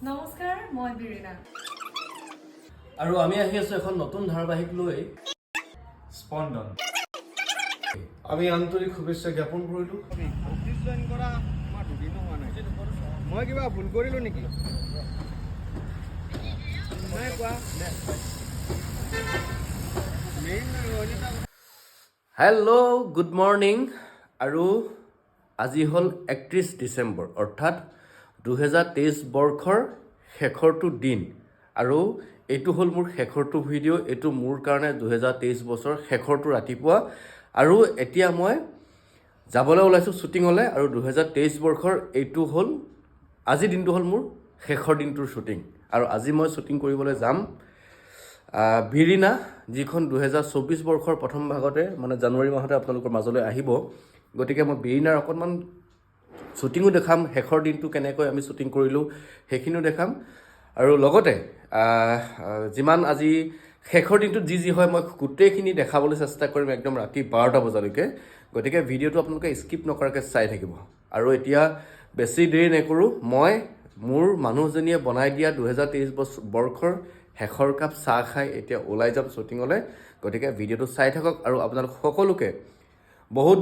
নমস্কাৰ মই বিৰিনা আৰু আমি আহি আছো এখন নতুন ধাৰাবাহিক লৈ স্পন্দন আমি আন্তৰিক শুভেচ্ছা জ্ঞাপন কৰিলো অফিস জয়েন কৰা আমাৰ দুদিনো হোৱা নাই মই কিবা ভুল কৰিলো নেকি নাই কোৱা হেল্ল' গুড মৰ্নিং আৰু আজি হ'ল 31 ডিচেম্বৰ অৰ্থাৎ 2023 বৰ্ষৰ শেষৰটো দিন আৰু এইটো হ'ল মোৰ শেষৰটো ভিডিঅ' এইটো মোৰ কাৰণে 2023 বছৰ শেষৰটো ৰাতিপুৱা আৰু এতিয়া মই যাবলৈ ওলাইছোঁ শ্বুটিঙলৈ আৰু 2023 বৰ্ষৰ এইটো হ'ল আজি দিনটো হ'ল মোৰ শেষৰ দিনটোৰ শ্বুটিং আৰু আজি মই শ্বুটিং কৰিবলৈ যাম বিৰিনা যিখন 2024 বৰ্ষৰ প্ৰথম ভাগতে মানে জানুৱাৰী মাহতে আপোনালোকৰ মাজলৈ আহিব গতিকে মই বিৰিনাৰ অকণমান শ্বুটিঙো দেখাম শেষৰ দিনটো কেনেকৈ আমি শ্বুটিং কৰিলোঁ সেইখিনিও দেখাম আৰু লগতে যিমান আজি শেষৰ দিনটোত যি হয় মই গোটেইখিনি দেখাবলৈ চেষ্টা কৰিম একদম ৰাতি 12টা বজালৈকে গতিকে ভিডিঅ'টো আপোনালোকে স্কিপ নকৰাকৈ চাই থাকিব আৰু এতিয়া বেছি দেৰি নকৰোঁ মই মোৰ মানুহজনীয়ে বনাই দিয়া 2023 বৰ্ষৰ শেষৰ কাপ চাহ খাই এতিয়া ওলাই যাম শ্বুটিঙলৈ গতিকে ভিডিঅ'টো চাই থাকক আৰু আপোনালোক সকলোকে বহুত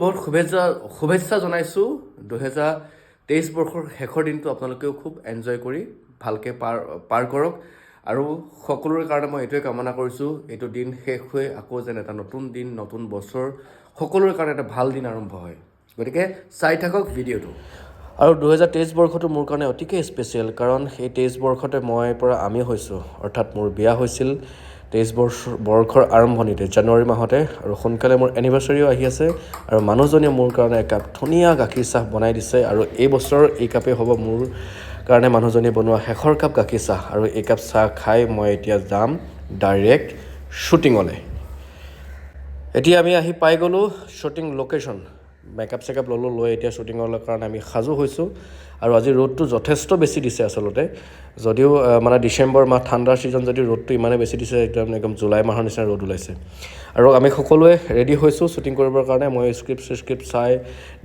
শুভেচ্ছা জনাইছোঁ 2023 বৰ্ষৰ শেষৰ দিনটো আপোনালোকেও খুব এনজয় কৰি ভালকৈ পাৰ কৰক আৰু সকলোৰে কাৰণে মই এইটোৱে কামনা কৰিছোঁ এইটো দিন শেষ হৈ আকৌ যেন এটা নতুন দিন নতুন বছৰ সকলোৰে কাৰণে এটা ভাল দিন আৰম্ভ হয় গতিকে চাই থাকক ভিডিঅ'টো আৰু 2023 বৰ্ষটো মোৰ কাৰণে অতিকৈ স্পেচিয়েল কাৰণ সেই 23 বৰ্ষতে মই পৰা আমি হৈছোঁ অৰ্থাৎ মোৰ বিয়া হৈছিল 23 বৰ্ষৰ আৰম্ভণিতে জানুৱাৰী মাহতে আৰু সোনকালে মোৰ এনিভাৰ্চাৰীও আহি আছে আৰু মানুহজনীয়ে মোৰ কাৰণে একাপ ধুনীয়া গাখীৰ চাহ বনাই দিছে আৰু এই বছৰৰ এই কাপেই হ'ব মোৰ কাৰণে মানুহজনীয়ে বনোৱা শেষৰ কাপ গাখীৰ চাহ আৰু এই কাপ চাহ খাই মই এতিয়া যাম ডাইৰেক্ট শ্বুটিঙলৈ এতিয়া আমি আহি পাই গ'লোঁ শ্বুটিং লোকেশ্যন মেকআপ চেকআপ ল'লোঁ লৈ এতিয়া শ্বুটিঙৰ কাৰণে আমি সাজু হৈছোঁ আৰু আজি ৰ'দটো যথেষ্ট বেছি দিছে আচলতে যদিও মানে ডিচেম্বৰ মাহ ঠাণ্ডাৰ ছিজন যদি ৰ'দটো ইমানেই বেছি দিছে একদম জুলাই মাহৰ নিচিনা ৰ'দ ওলাইছে আৰু আমি সকলোৱে ৰেডি হৈছোঁ শ্বুটিং কৰিবৰ কাৰণে মই স্ক্ৰিপ্ট চাই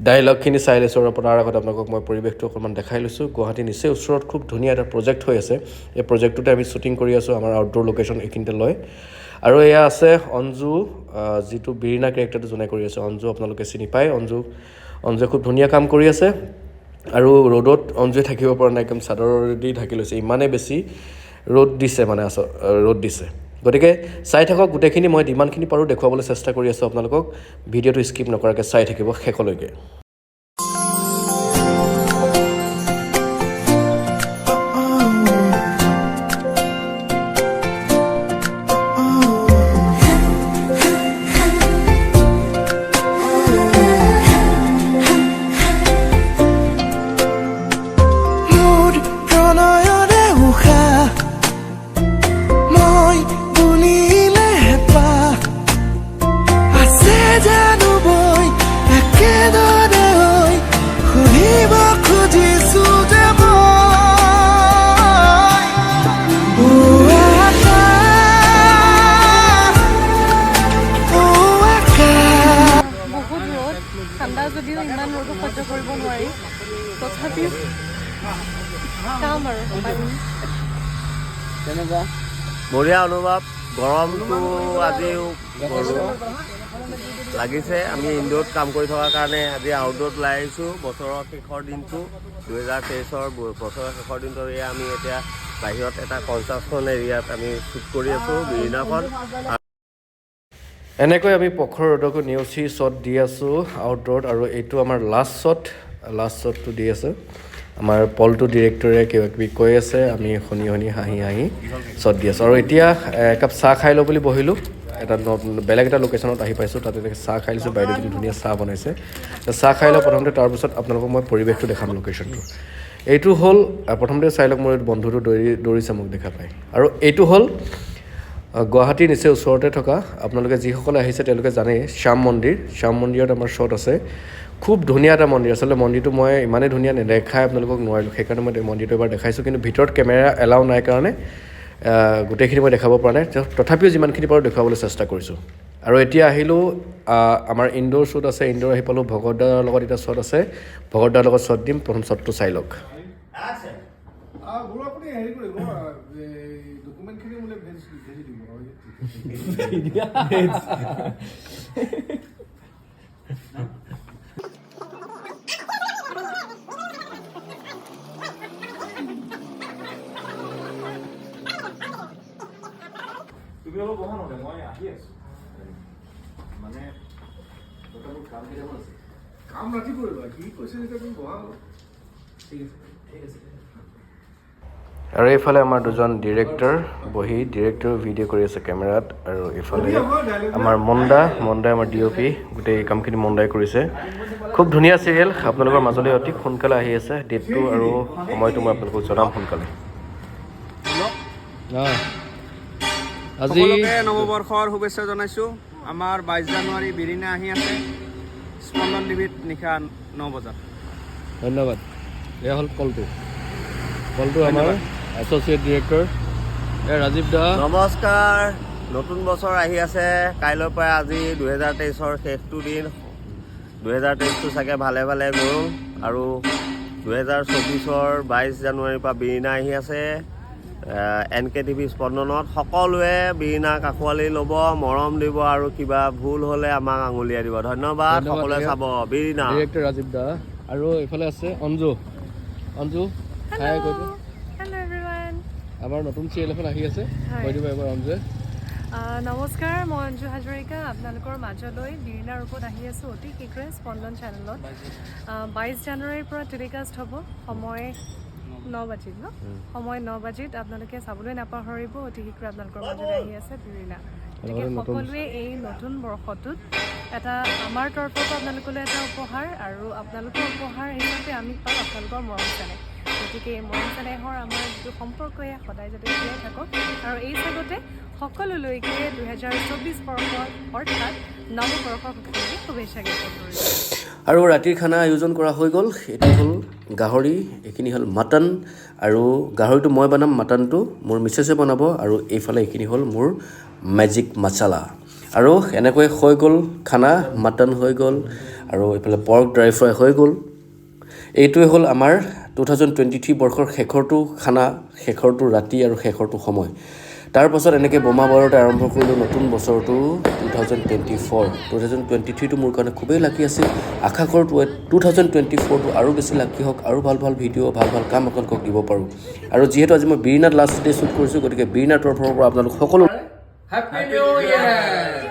ডাইলগখিনি চাই লৈছোঁ আৰু তাৰ আগত আপোনালোকক মই পৰিৱেশটো অকণমান দেখাই লৈছোঁ গুৱাহাটী নিচেই ওচৰত খুব ধুনীয়া এটা প্ৰজেক্ট হৈ আছে এই প্ৰজেক্টটোতে আমি শ্বুটিং কৰি আছোঁ আমাৰ আউটডোৰ লোকেশ্যন এইখিনিতে লৈ আৰু এয়া আছে অঞ্জু যিটো বিৰিনা কেৰেক্টাৰটো যোনে কৰি আছে অঞ্জু আপোনালোকে চিনি পায় অঞ্জুৱে খুব ধুনীয়া কাম কৰি আছে আৰু ৰ'দত অঞ্জুৱে থাকিব পৰা নাই একদম চাদৰ দি ঢাকি লৈছে ইমানেই বেছি ৰ'দ দিছে মানে ৰ'দ দিছে গতিকে চাই থাকক গোটেইখিনি মই যিমানখিনি পাৰোঁ দেখুৱাবলৈ চেষ্টা কৰি আছোঁ আপোনালোকক ভিডিঅ'টো স্কিপ নকৰাকৈ চাই থাকিব শেষলৈকে যদিও ইমান ৰ'দ সহ্য কৰিব নোৱাৰি তথাপিও কাম আৰু তেনেকুৱা বঢ়িয়া অনুভৱ গৰমটো আজিও লাগিছে আমি ইনডোৰত কাম কৰি থকাৰ কাৰণে আজি আউটডোৰত ওলাই আহিছোঁ বছৰৰ শেষৰ দিনটো 2023 বছৰৰ শেষৰ দিনটো এয়া আমি এতিয়া বাহিৰত এটা কনষ্ট্ৰাকশ্যন এৰিয়াত আমি শ্বুট কৰি আছোঁ বিৰিনাখন এনেকৈ আমি প্ৰখৰ ৰ'দকো নেওচি শ্বট দি আছোঁ আউটডোৰত আৰু এইটো আমাৰ লাষ্ট শ্বটটো দি আছে আমাৰ পলটো ডিৰেক্টৰে কিবা কিবি কৈ আছে আমি শুনি হাঁহি শ্বট দি আছোঁ আৰু এতিয়া একাপ চাহ খাই লওঁ বুলি বহিলোঁ এটা বেলেগ এটা লোকেশ্যনত আহি পাইছোঁ তাতে চাহ খাই লৈছোঁ বাইদেউজনী ধুনীয়া চাহ বনাইছে চাহ খাই লওঁ প্ৰথমতে তাৰপিছত আপোনালোকক মই পৰিৱেশটো দেখাম লোকেশ্যনটো এইটো হ'ল প্ৰথমতে চাই লওক মোৰ বন্ধুটো দৌৰিছে মোক দেখা পায় আৰু এইটো হ'ল গুৱাহাটীৰ নিচেই ওচৰতে থকা আপোনালোকে যিসকলে আহিছে তেওঁলোকে জানেই শ্যাম মন্দিৰত আমাৰ শ্বট আছে খুব ধুনীয়া এটা মন্দিৰ আচলতে মন্দিৰটো মই ইমানেই ধুনীয়া নেদেখাই আপোনালোকক নোৱাৰিলোঁ সেইকাৰণে মই মন্দিৰটো এবাৰ দেখাইছোঁ কিন্তু ভিতৰত কেমেৰা এলাউ নাই কাৰণে গোটেইখিনি মই দেখাব পৰা নাই তথাপিও যিমানখিনি পাৰোঁ দেখুৱাবলৈ চেষ্টা কৰিছোঁ আৰু এতিয়া আহিলোঁ আমাৰ ইনডোৰ শ্বুট আছে ইনডোৰ আহি পালোঁ ভগতদাৰ লগত এটা শ্বট আছে ভগতদাৰ লগত শ্বট দিম প্ৰথম শ্বটটো চাই লওক বোলো আপুনি হেৰি কৰিব ডকুমেণ্টখিনি মোলৈ ভেজি দিব তুমি অলপ বহা নহ'লে মই আহি আছো মানে কাম ৰাতি কৰিবা কি কৈছে যেতিয়া তুমি বহা আৰু এইফালে আমাৰ দুজন ডিৰেক্টৰ বহি ডিৰেক্টৰ ভিডিঅ' কৰি আছে কেমেৰাত আৰু এইফালে আমাৰ মণ্ডাই আমাৰ DOP গোটেই কামখিনি মণ্ডাই কৰিছে খুব ধুনীয়া চিৰিয়েল আপোনালোকৰ মাজলৈ অতি সোনকালে আহি আছে ডেটটো আৰু সময়টো মই আপোনালোকক জনাম সোনকালে আজি সকলোকে নৱবৰ্ষৰ শুভেচ্ছা জনাইছোঁ আমাৰ 22 জানুৱাৰী বিৰিণা আহি আছে স্পন্দন টিভিত নিশা 9 বজাত ধন্যবাদ এয়া হ'ল কলটো আমাৰ এছ'চিয়েট ডিৰেক্টৰ ৰাজীৱ দা নমস্কাৰ নতুন বছৰ আহি আছে কাইলৈৰ পৰা আজি 2023ৰ শেষটো দিন 2023টো চাগে ভালে ভালে গ'ল আৰু 2024ৰ 22 জানুৱাৰীৰ পৰা বিৰিণা আহি আছে NKTV স্পন্দনত সকলোৱে বিৰিণাক আঁকোৱালি ল'ব মৰম দিব আৰু কিবা ভুল হ'লে আমাক আঙুলিয়াই দিব ধন্যবাদ সকলোৱে চাব বিৰিণা ডিৰেক্টৰ ৰাজীৱ দা আৰু এইফালে আছে অঞ্জু হাই কৈ দিওঁ হেল্ল' এভৰিৱান আমাৰ নতুন চিৰিয়েল এখন আহি আছে কৈ দিব এবাৰ অঞ্জুৱে নমস্কাৰ মই অঞ্জু হাজৰিকা আপোনালোকৰ মাজলৈ বিৰিণা ৰূপত আহি আছোঁ অতি শীঘ্ৰে স্পন্দন চেনেলত 22 জানুৱাৰীৰ পৰা টেলিকাষ্ট হ'ব সময় 9 বাজিত সময় 9 বাজিত আপোনালোকে চাবলৈ নাপাহৰিব অতি শীঘ্ৰে আপোনালোকৰ মাজলৈ আহি আছে বিৰিণা গতিকে সকলোৱে এই নতুন বৰ্ষটোত এটা আমাৰ তৰফৰ পৰা আপোনালোকলৈ এটা উপহাৰ আৰু আপোনালোকৰ উপহাৰ হিচাপে আমি পাওঁ আপোনালোকৰ মৰম চেনেহ গতিকে এই মৰম চেনেহৰ আমাৰ যিটো সম্পৰ্ক এয়া সদায় যাতে জীয়াই থাকক আৰু এই চাগতে সকলোলৈকে 2024 বৰ্ষৰ অৰ্থাৎ নৱবৰ্ষৰ শুভেচ্ছা জ্ঞাপন কৰিছোঁ আৰু ৰাতিৰ খানা আয়োজন কৰা হৈ গ'ল এইটো হ'ল গাহৰি এইখিনি হ'ল মাটন আৰু গাহৰিটো মই বনাম মাটনটো মোৰ মিছেছে বনাব আৰু এইফালে এইখিনি হ'ল মোৰ মেজিক মছলা আৰু এনেকৈ হৈ গ'ল খানা মাটন হৈ গ'ল আৰু এইফালে পৰ্ক ড্ৰাই ফ্ৰাই হৈ গ'ল এইটোৱে হ'ল আমাৰ 2023 বৰ্ষৰ শেষৰটো খানা শেষৰটো ৰাতি আৰু শেষৰটো সময় তাৰ পাছত এনেকৈ বোমা বাৰুতে আৰম্ভ কৰিলোঁ নতুন বছৰটো 2023টো মোৰ কাৰণে খুবেই লাকি আছিল আশা কৰোঁ 2024টো আৰু বেছি লাকি হওক আৰু ভাল ভাল ভিডিঅ' ভাল ভাল কাম আপোনালোকক দিব পাৰোঁ আৰু যিহেতু আজি মই বিৰিণাত লাষ্ট ডে শ্বুট কৰিছোঁ গতিকে বিৰিণাৰ তৰফৰ পৰা আপোনালোক সকলো হেপী নিউ ইয়েৰ